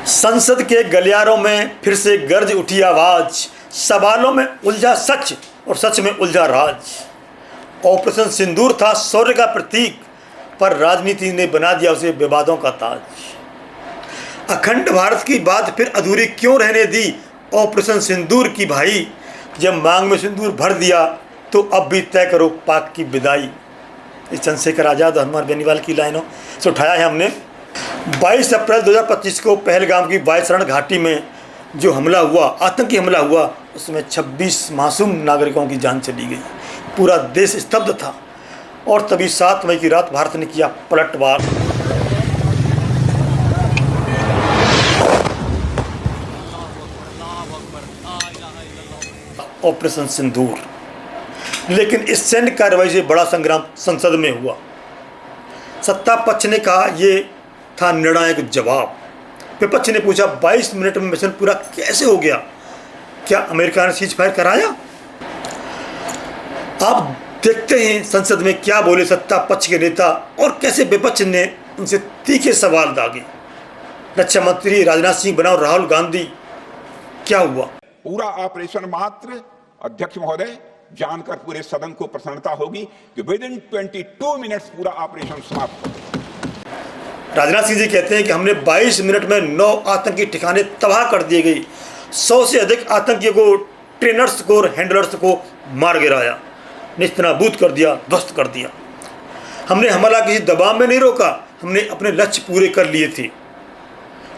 संसद के गलियारों में फिर से गर्ज उठी आवाज, सवालों में उलझा सच और सच में उलझा राज। ऑपरेशन सिंदूर था शौर्य का प्रतीक, पर राजनीति ने बना दिया उसे विवादों का ताज। अखंड भारत की बात फिर अधूरी क्यों रहने दी ऑपरेशन सिंदूर की भाई। जब मांग में सिंदूर भर दिया तो अब भी तय करो पाक की विदाई। इस चंद्रशेखर आज़ाद और हनुमान बेनीवाल की लाइनों से उठाया है हमने। 22 अप्रैल 2025 को पहलगाम की वायुसेना घाटी में जो हमला हुआ, आतंकी हमला हुआ, उसमें 26 मासूम नागरिकों की जान चली गई। पूरा देश स्तब्ध था और तभी 7 मई की रात भारत ने किया पलटवार। ऑपरेशन सिंदूर। लेकिन इस सैन्य कार्रवाई से बड़ा संग्राम संसद में हुआ। सत्ता पक्ष ने कहा ये था निर्णायक जवाब। विपक्ष ने पूछा 22 मिनट में मिशन पूरा कैसे हो गया, क्या अमेरिका ने सीज फायर कराया। आप देखते हैं संसद में क्या बोले सत्ता पक्ष के नेता और कैसे विपक्ष ने उनसे तीखे सवाल दागे। रक्षा मंत्री राजनाथ सिंह बनाम राहुल गांधी, क्या हुआ। पूरा ऑपरेशन मात्र अध्यक्ष महोदय जानकर पूरे सदन को प्रसन्नता होगी कि विद इन 22 मिनट्स पूरा ऑपरेशन समाप्त हो गया। राजनाथ सिंह जी कहते हैं कि हमने 22 मिनट में 9 आतंकी ठिकाने तबाह कर दिए गए, 100 से अधिक आतंकियों को, ट्रेनर्स को और हैंडलर्स को मार गिराया, निस्तनाबूद कर दिया, ध्वस्त कर दिया। हमने हमला किसी दबाव में नहीं रोका, हमने अपने लक्ष्य पूरे कर लिए थे।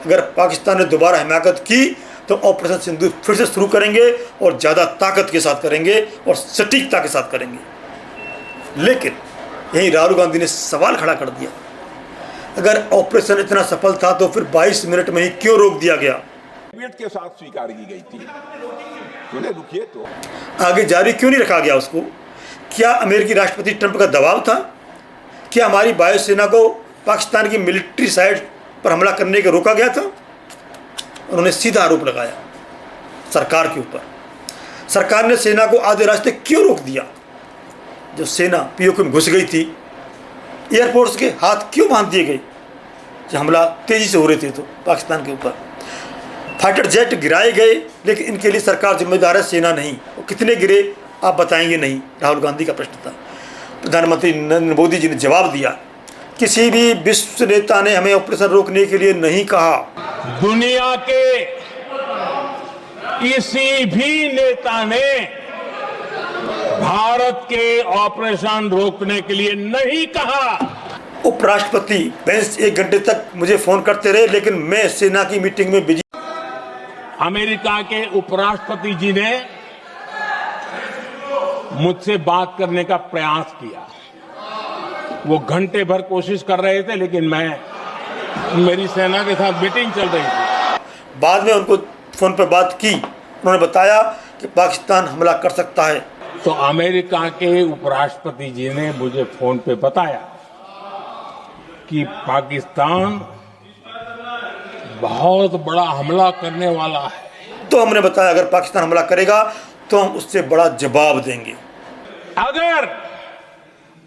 अगर पाकिस्तान ने दोबारा हिमाकत की तो ऑपरेशन सिंदूर फिर से शुरू करेंगे और ज़्यादा ताकत के साथ करेंगे और सटीकता के साथ करेंगे। लेकिन यहीं राहुल गांधी ने सवाल खड़ा कर दिया, अगर ऑपरेशन इतना सफल था तो फिर 22 मिनट में ही क्यों रोक दिया गया। के साथ स्वीकार की गई थी, रुकिए तो आगे जारी क्यों नहीं रखा गया उसको। क्या अमेरिकी राष्ट्रपति ट्रंप का दबाव था। क्या हमारी वायुसेना को पाकिस्तान की मिलिट्री साइट पर हमला करने के रोका गया था। उन्होंने सीधा आरोप लगाया सरकार के ऊपर। सरकार ने सेना को आधे रास्ते क्यों रोक दिया। जब सेना पीओके में घुस गई थी, एयरफोर्स के हाथ क्यों बांध दिए गए जब हमला तेजी से हो रहे थे तो पाकिस्तान के ऊपर। फाइटर जेट गिराए गए, लेकिन इनके लिए सरकार जिम्मेदार है, सेना नहीं। और कितने गिरे आप बताएंगे नहीं, राहुल गांधी का प्रश्न था। प्रधानमंत्री नरेंद्र मोदी जी ने जवाब दिया, किसी भी विश्व नेता ने हमें ऑपरेशन रोकने के लिए नहीं कहा। दुनिया के किसी भी नेता ने भारत के ऑपरेशन रोकने के लिए नहीं कहा। उपराष्ट्रपति पेंस 1 घंटे तक मुझे फोन करते रहे, लेकिन मैं सेना की मीटिंग में बिजी। अमेरिका के उपराष्ट्रपति जी ने मुझसे बात करने का प्रयास किया। वो घंटे भर कोशिश कर रहे थे, लेकिन मेरी सेना के साथ मीटिंग चल रही थी। बाद में उनको फोन पर बात की, उन्होंने बताया कि पाकिस्तान हमला कर सकता है। तो अमेरिका के उपराष्ट्रपति जी ने मुझे फोन पे बताया कि पाकिस्तान बहुत बड़ा हमला करने वाला है। तो हमने बताया अगर पाकिस्तान हमला करेगा तो हम उससे बड़ा जवाब देंगे।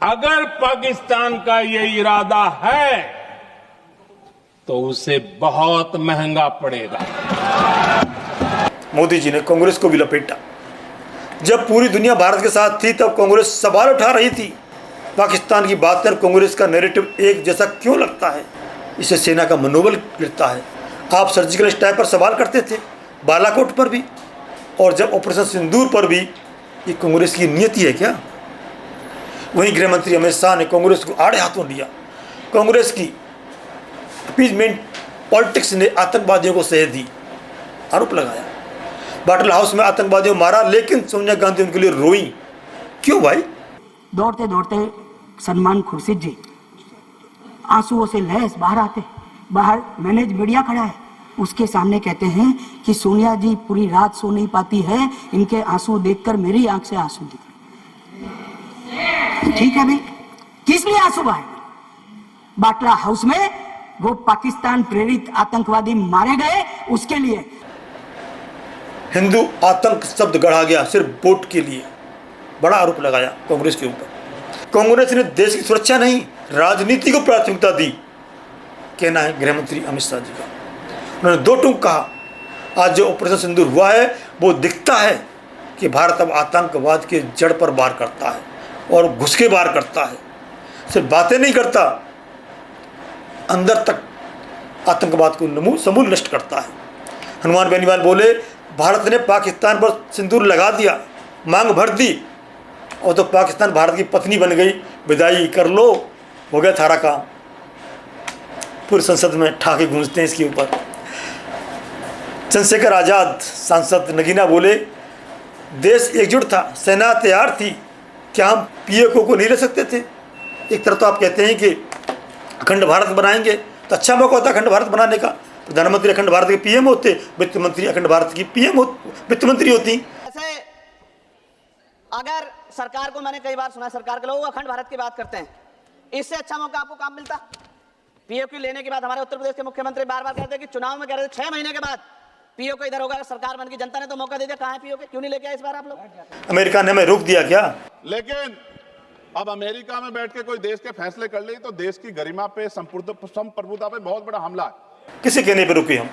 अगर पाकिस्तान का ये इरादा है तो उसे बहुत महंगा पड़ेगा। मोदी जी ने कांग्रेस को भी लपेटा। जब पूरी दुनिया भारत के साथ थी तब कांग्रेस सवाल उठा रही थी। पाकिस्तान की बात पर कांग्रेस का नैरेटिव एक जैसा क्यों लगता है। इससे सेना का मनोबल गिरता है। आप सर्जिकल स्ट्राइक पर सवाल करते थे, बालाकोट पर भी, और जब ऑपरेशन सिंदूर पर भी। ये कांग्रेस की नियति है क्या। वहीं गृह मंत्री अमित शाह ने कांग्रेस को आड़े हाथों लिया। कांग्रेस की अपीजमेंट पॉलिटिक्स ने आतंकवादियों को सह दी, आरोप लगाया। बाटल हाउस में आतंकवादियों मारा, लेकिन सोनिया गांधी उनके लिए रोई। क्यों भाई। दौड़ते दौड़ते सलमान खुर्शीद जी आंसुओं से लहस बाहर आते। बाहर मैनेज मीडिया खड़ा है, उसके सामने कहते हैं कि सोनिया जी पूरी रात सो नहीं पाती है, इनके आंसू देखकर मेरी आंख से आंसू दिखे। ठीक है भाई, किस लिए आंसू बहाए। बाटला हाउस में वो पाकिस्तान प्रेरित आतंकवादी मारे गए, उसके लिए। हिंदू आतंक शब्द गढ़ा गया सिर्फ वोट के लिए, बड़ा आरोप लगाया कांग्रेस के ऊपर। कांग्रेस ने देश की सुरक्षा नहीं, राजनीति को प्राथमिकता दी, कहना है गृह मंत्री अमित शाह जी का। उन्होंने दो टूक कहा, आज जो ऑपरेशन सिंदूर हुआ है वो दिखता है कि भारत अब आतंकवाद के जड़ पर वार करता है और घुस के वार करता है, सिर्फ बातें नहीं करता, अंदर तक आतंकवाद को समूल नष्ट करता है। हनुमान बेनीवाल बोले, भारत ने पाकिस्तान पर सिंदूर लगा दिया, मांग भर दी और तो पाकिस्तान भारत की पत्नी बन गई, विदाई कर लो, हो गया थारा काम। पूरी संसद में ठाके गूंजते हैं इसके ऊपर। चंद्रशेखर आज़ाद सांसद नगीना बोले, देश एकजुट था, सेना तैयार थी, क्या हम पीएमओ को नहीं ले सकते थे? एक तरफ तो आप कहते हैं कि अखंड भारत बनाएंगे, तो अच्छा मौका होता अखंड भारत बनाने का। प्रधानमंत्री अखंड भारत के पीएम होते, वित्त मंत्री अखंड भारत की वित्त मंत्री होती। ऐसे अगर सरकार को, मैंने कई बार सुना सरकार के लोग अखंड भारत की बात करते हैं, इससे अच्छा मौका आपको काम मिलता। पीओके लेने के बाद हमारे उत्तर प्रदेश के मुख्यमंत्री बार बार कहते हैं कि चुनाव में कह रहे थे 6 महीने के बाद पीओके इधर होगा, सरकार बन की, जनता ने तो मौका दे दिया, कहाँ है पीओके, क्यों नहीं लेके आए इस बार आप लोग? अमेरिका ने हमें रोक दिया क्या? लेकिन अब अमेरिका में बैठ के कोई देश के फैसले कर ले तो देश की गरिमा पे, संप्रभुता पे बहुत बड़ा हमला है। किसी कहने पे रुके हम?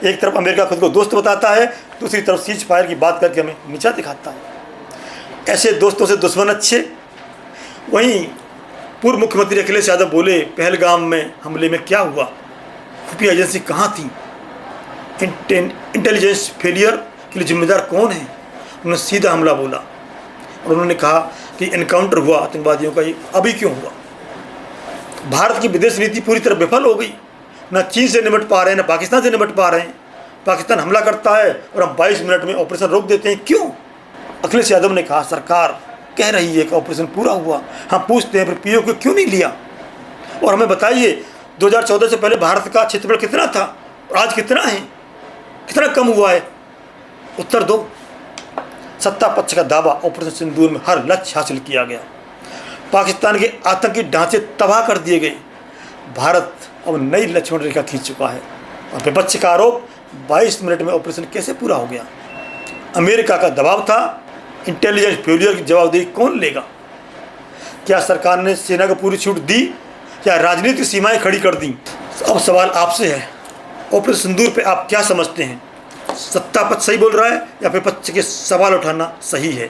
एक तरफ अमेरिका खुद को दोस्त बताता है, दूसरी तरफ सीज फायर की बात करके हमें नीचा दिखाता है। ऐसे दोस्तों से दुश्मन अच्छे। वहीं पूर्व मुख्यमंत्री अखिलेश यादव बोले, पहलगाम में हमले में क्या हुआ, खुफिया एजेंसी कहाँ थी, इंटेलिजेंस फेलियर के लिए जिम्मेदार कौन है? उन्होंने सीधा हमला बोला और उन्होंने कहा कि एनकाउंटर हुआ आतंकवादियों का, ये अभी क्यों हुआ? भारत की विदेश नीति पूरी तरह विफल हो गई, ना चीन से निपट पा रहे हैं, ना पाकिस्तान से निपट पा रहे हैं। पाकिस्तान हमला करता है और हम 22 मिनट में ऑपरेशन रोक देते हैं, क्यों? अखिलेश यादव ने कहा, सरकार कह रही है कि ऑपरेशन पूरा हुआ, हम पूछते हैं फिर पीओके क्यों नहीं लिया? और हमें बताइए 2014 से पहले भारत का क्षेत्रफल कितना था और आज कितना है, कितना कम हुआ है? उत्तर दो। सत्ता पक्ष का दावा, ऑपरेशन सिंदूर में हर लक्ष्य हासिल किया गया, पाकिस्तान के आतंकी ढांचे तबाह कर दिए गए, भारत अब नई लक्ष्मण रेखा खींच चुका है। और विपक्ष का आरोप, 22 मिनट में ऑपरेशन कैसे पूरा हो गया? अमेरिका का दबाव था, इंटेलिजेंस फेलियर की जवाबदेही कौन लेगा? क्या सरकार ने सेना को पूरी छूट दी या राजनीतिक सीमाएं खड़ी कर दी? अब सवाल आपसे है, ऑपरेशन सिंदूर पे आप क्या समझते हैं? सत्ता पक्ष सही बोल रहा है या विपक्ष के सवाल उठाना सही है?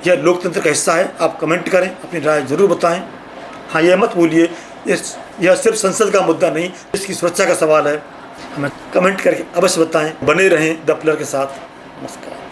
यह लोकतंत्र का हिस्सा है, आप कमेंट करें, अपनी राय जरूर बताएं। हाँ, यह मत भूलिए यह सिर्फ संसद का मुद्दा नहीं, इसकी सुरक्षा का सवाल है। हमें कमेंट करके अवश्य बताएं। बने रहें द पिलर के साथ। नमस्कार।